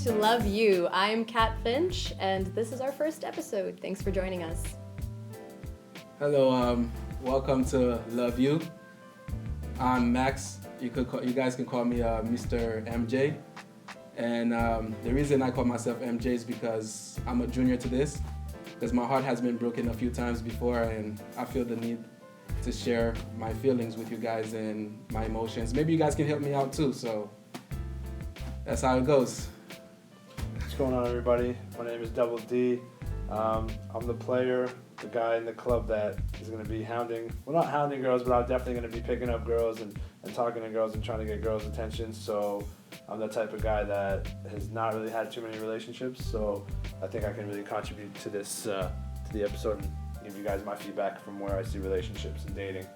to Love You. I'm Kat Finch, and this is our first episode. Thanks for joining us. Hello, welcome to Love You. I'm Max. You guys can call me Mr. MJ. And the reason I call myself MJ is because I'm a junior to this, because my heart has been broken a few times before, and I feel the need to share my feelings with you guys and my emotions. Maybe you guys can help me out too, so that's how it goes. What's going on, everybody? My name is Double D. I'm the player, the guy in the club that is going to be not hounding girls, but I'm definitely going to be picking up girls and talking to girls and trying to get girls' attention. So I'm the type of guy that has not really had too many relationships. So I think I can really contribute to this, to the episode and give you guys my feedback from where I see relationships and dating.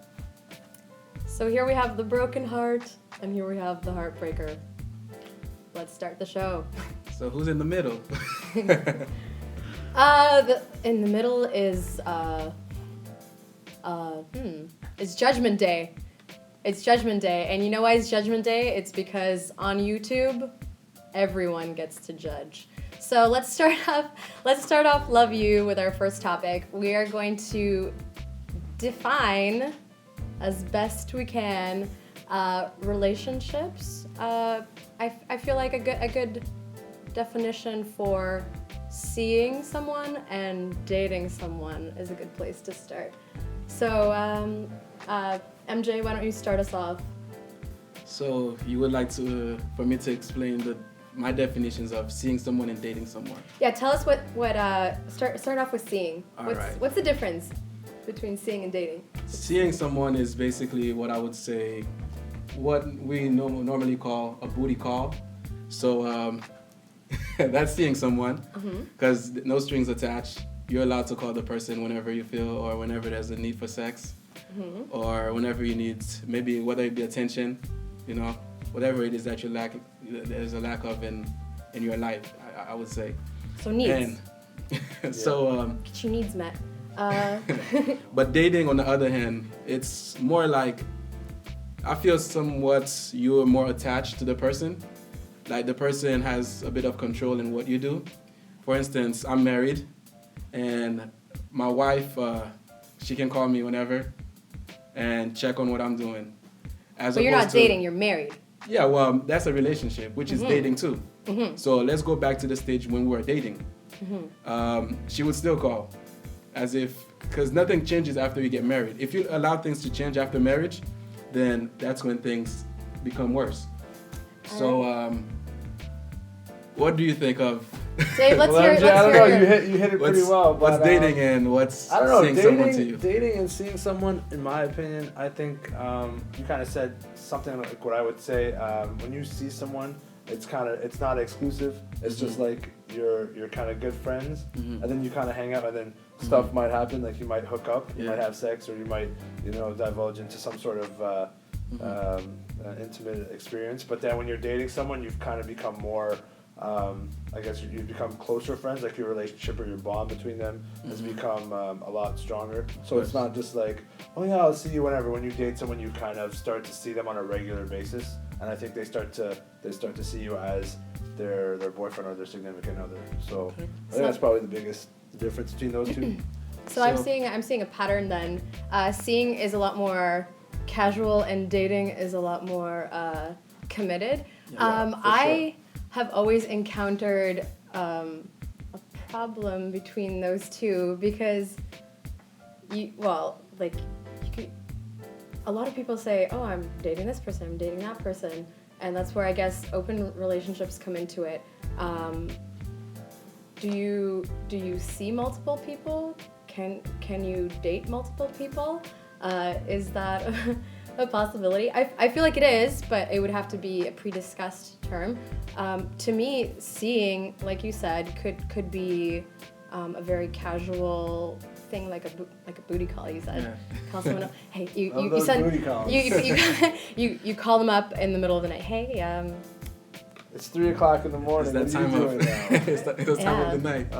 So here we have the broken heart, and here we have the heartbreaker. Let's start the show. So who's in the middle? In the middle is it's Judgment Day. It's Judgment Day, and you know why it's Judgment Day? It's because on YouTube, everyone gets to judge. So let's start off Love You with our first topic. We are going to define as best we can relationships. I feel like a good definition for seeing someone and dating someone is a good place to start. So, MJ, why don't you start us off? So you would like for me to explain my definitions of seeing someone and dating someone? Yeah, tell us start off with seeing. What's the difference between seeing and dating? Seeing someone is basically what I would say, what we normally call a booty call. So that's seeing someone, because no strings attached. You're allowed to call the person whenever you feel, or whenever there's a need for sex, or whenever you need, maybe whether it be attention, whatever it is that there's a lack of in your life, I would say. So needs. So get your needs met. But dating, on the other hand, it's more like, I feel somewhat you're more attached to the person. Like the person has a bit of control in what you do. For instance, I'm married, and my wife, she can call me whenever and check on what I'm doing. But you're not dating, you're married. Yeah, well, that's a relationship, which is dating too. So let's go back to the stage when we were dating. She would still call, because nothing changes after you get married. If you allow things to change after marriage, then that's when things become worse. So, what do you think of? Dave, let's hear it. I don't know. You hit it pretty well. What's dating and what's seeing someone to you? Dating and seeing someone, in my opinion, I think you kind of said something like what I would say. When you see someone, it's not exclusive. It's just like you're kind of good friends, and then you kind of hang out, and then stuff might happen. Like you might hook up, you might have sex, or you might divulge into some sort of intimate experience. But then when you're dating someone, you've kind of become more, I guess you become closer friends. Like your relationship or your bond between them has become a lot stronger. So it's not just like, oh yeah, I'll see you whenever. When you date someone, you kind of start to see them on a regular basis, and I think they start to see you as their boyfriend or their significant other. So I think that's probably the biggest difference between those two. So I'm seeing a pattern then. Seeing is a lot more casual, and dating is a lot more committed. I have always encountered a problem between those two because a lot of people say, oh, I'm dating this person, I'm dating that person, and that's where I guess open relationships come into it. Do you see multiple people? Can you date multiple people? Is that a possibility? I feel like it is, but it would have to be a pre-discussed term. To me, seeing, like you said, could be a very casual thing, like a booty call. You said, call someone up. Hey, you send booty calls. you call them up in the middle of the night. Hey, it's 3:00 in the morning. It's that time of the night.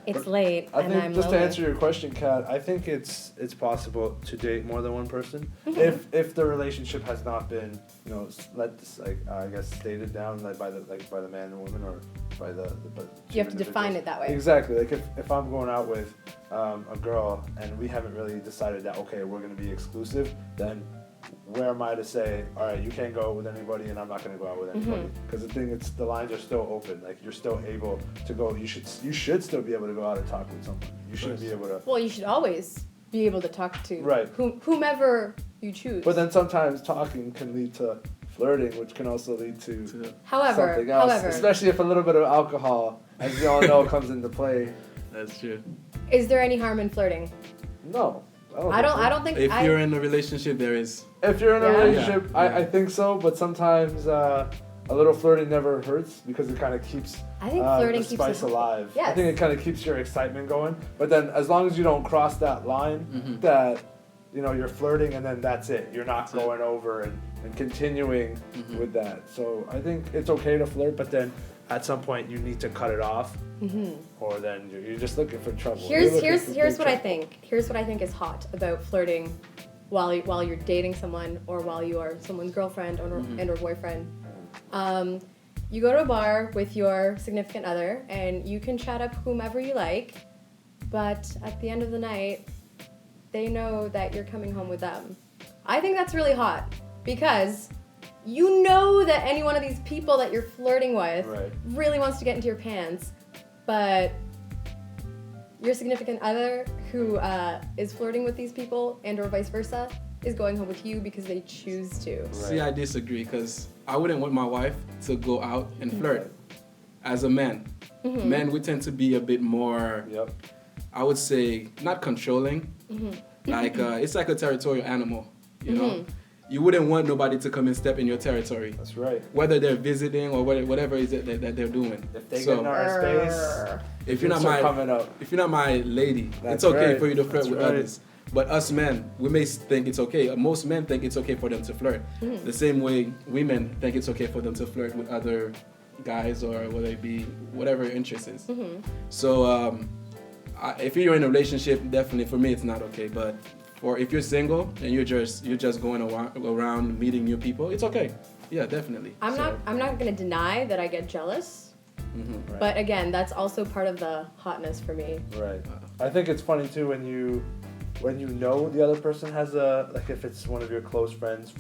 it's late I and think I'm just lonely. to answer your question, Kat, I think it's possible to date more than one person Mm-hmm. if the relationship has not been I guess stated down by the man and woman or by the You have to define it that way. Exactly. Like if I'm going out with a girl and we haven't really decided that okay we're gonna be exclusive, then where am I to say, all right, you can't go out with anybody and I'm not going to go out with anybody? Because the lines are still open. Like you're still able to go. You should still be able to go out and talk with someone. You shouldn't be able to. Well, you should always be able to talk to Right. whomever you choose. But then sometimes talking can lead to flirting, which can also lead to However, something else. Especially if a little bit of alcohol, as we all know, comes into play. That's true. is there any harm in flirting? No. I don't think If you're in a relationship, there is. If you're in a Yeah. relationship, Yeah. I think so, but sometimes a little flirting never hurts because it kind of keeps I think flirting the keeps spice it alive. I Yes. think it kind of keeps your excitement going. But then as long as you don't cross that line, that you're flirting and then that's it. You're not going over and continuing with that. So I think it's okay to flirt, but then at some point you need to cut it off, or then you're just looking for trouble. Here's You're looking for here's big what I trouble. think. Here's what I think is hot about flirting while you're dating someone or while you are someone's girlfriend or boyfriend. You go to a bar with your significant other and you can chat up whomever you like, but at the end of the night, they know that you're coming home with them. I think that's really hot because you know that any one of these people that you're flirting with Right. really wants to get into your pants, but your significant other who is flirting with these people and or vice versa is going home with you because they choose to. See, I disagree because I wouldn't want my wife to go out and flirt. As a man, men, we tend to be a bit more, Yep. I would say, not controlling. Like, it's like a territorial animal, you know? You wouldn't want nobody to come and step in your territory, That's right. whether they're visiting or whatever is it that they're doing. If they So, get in our space, if you're not things are my coming up. if you're not my lady, That's it's okay right. for you to flirt That's with right. others. But us men, we may think it's okay. Most men think it's okay for them to flirt. The same way women think it's okay for them to flirt with other guys or whether it be whatever your interest is. So if you're in a relationship, definitely for me it's not okay. But for if you're single and you're just going around meeting new people, it's okay. Yeah, definitely. I'm not gonna deny that I get jealous, Right. but again, that's also part of the hotness for me. Right. I think it's funny too when you know the other person has if it's one of your close friends,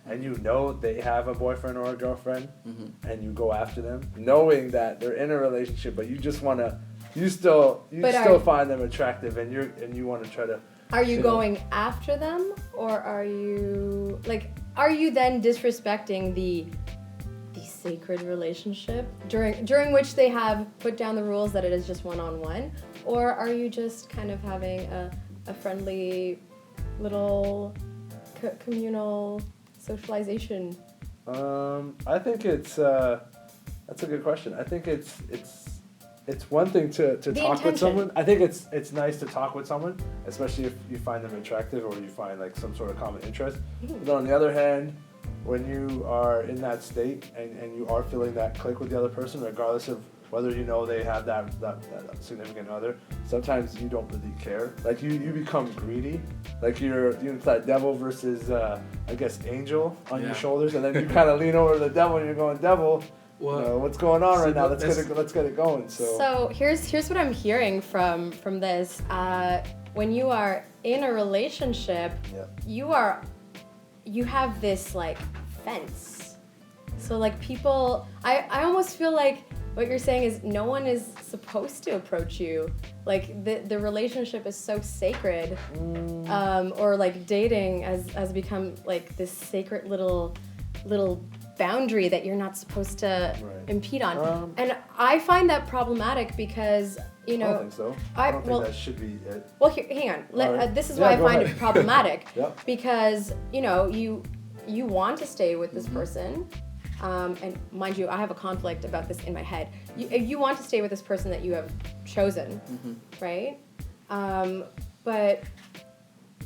and you know they have a boyfriend or a girlfriend, and you go after them, knowing that they're in a relationship, but you just wanna, you still find them attractive, and you want to try to. Are you You know. going after them, or are you then disrespecting the sacred relationship during which they have put down the rules that it is just one-on-one, or are you just kind of having a friendly little communal socialization? I think it's that's a good question. I think it's one thing to talk intention. with someone. I think it's nice to talk with someone, especially if you find them attractive or you find like some sort of common interest. But on the other hand, when you are in that state and you are feeling that click with the other person, regardless of whether you know they have that significant other, sometimes you don't really care. Like you become greedy. Like it's that devil versus I guess angel on your shoulders, and then you kind of lean over to the devil and you're going, devil, Well, what's going on right now? but Let's get it going. So here's what I'm hearing from this. When you are in a relationship, you have this like fence. So like people, I almost feel like what you're saying is no one is supposed to approach you. Like the relationship is so sacred, or like dating has become like this sacred little boundary that you're not supposed to impede on. And I find that problematic because, you know, I don't think so. I don't think that should be it. well, hang on. Right. This is Yeah, why I go find ahead. it problematic. Yep. Because, you know, you want to stay with this person. And mind you, I have a conflict about this in my head. You want to stay with this person that you have chosen, right? But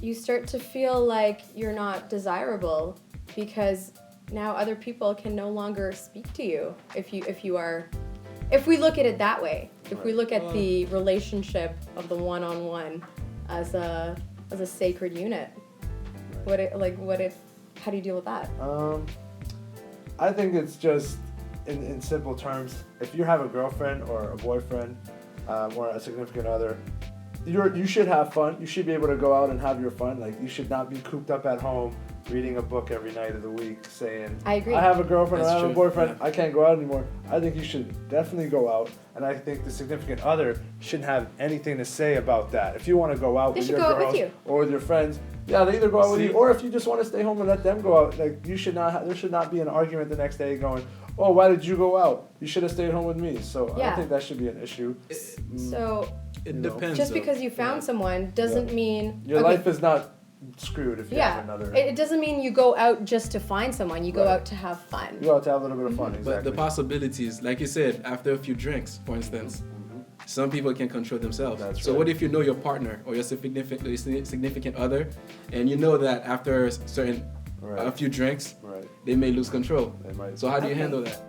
you start to feel like you're not desirable because now other people can no longer speak to you if you are if we look at it that way, if we Right. look at the relationship of the one-on-one as a sacred unit, how do you deal with that? I think it's just in simple terms. If you have a girlfriend or a boyfriend or a significant other, you should have fun. You should be able to go out and have your fun. Like, you should not be cooped up at home reading a book every night of the week saying, I agree. I have a girlfriend, That's I have true, a boyfriend, yeah. I can't go out anymore. I think you should definitely go out, and I think the significant other shouldn't have anything to say about that. If you want to go out They with should your go out with girls you. or with your friends, yeah, they either go out with See- you, or if you just want to stay home and let them go out, like, you should not. There should not be an argument the next day going, oh, why did you go out? You should have stayed home with me. So I Yeah. don't think that should be an issue. So It You know, depends. just though. because you found Yeah. someone doesn't mean Your okay, life is not screwed if you yeah. have another. It doesn't mean you go out just to find someone. You go Right. out to have fun. You go out to have a little bit of fun, exactly. But the possibilities, like you said, after a few drinks, for instance, some people can control themselves. That's So right. what if you know your partner or your significant other, and you know that after a Right. few drinks, Right. they may lose control. They might. So how do you Okay. handle that?